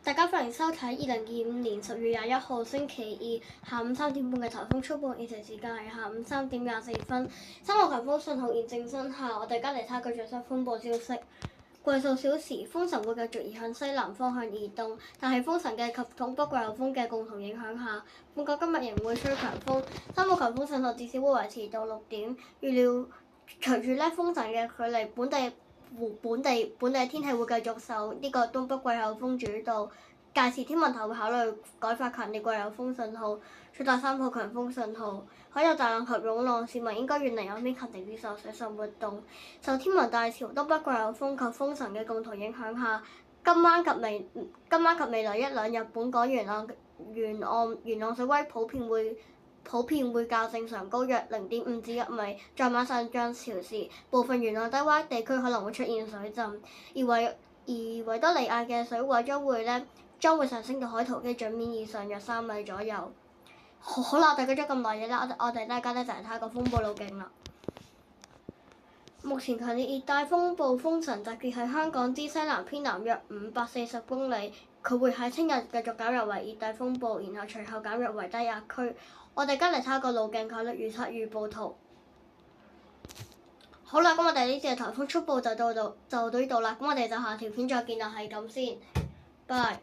大家歡迎收睇2025年10月21號星期二下午3點半嘅颱風速報，現時時間係下午3點24分。3號颱風信號現正生效，我哋而家嚟睇下個最新風暴消息。過去數小時，風神會繼續移向西南方向移動，但係風神嘅及東北季候風嘅共同影響下，本港今日仍會吹強風。3號強風信號至少會維持到6點。預料隨住風神嘅距離，本地天氣會繼續受呢個東北季候風主導，屆時天文台會考慮改發強烈季候風信號，出達3號強風信號，海有大浪及湧浪，市民應該遠離岸邊及停止所水上活動。受天文大潮、東北季候風及風神嘅共同影響下，今晚及未來一兩日，本港沿岸水位普遍會較正常高約0.5至1米，在晚上漲潮時，部分沿岸低洼地區可能會出現水浸，而維多利亞嘅水位將會上升到海圖基準面以上約3米左右。好啦，我哋講咗咁耐嘢啦，我哋大家咧就嚟睇下個風暴路徑啦。目前強烈熱帶風暴風神集結喺香港之西南偏南約540公里，佢會喺聽日繼續減弱為熱帶風暴，然後隨後減弱為低壓區。我哋而家嚟睇下個路徑概率預測預報圖。好啦，咁我哋呢次嘅颱風速報就到呢度啦，咁我哋就下條片再見啦，係咁先，拜。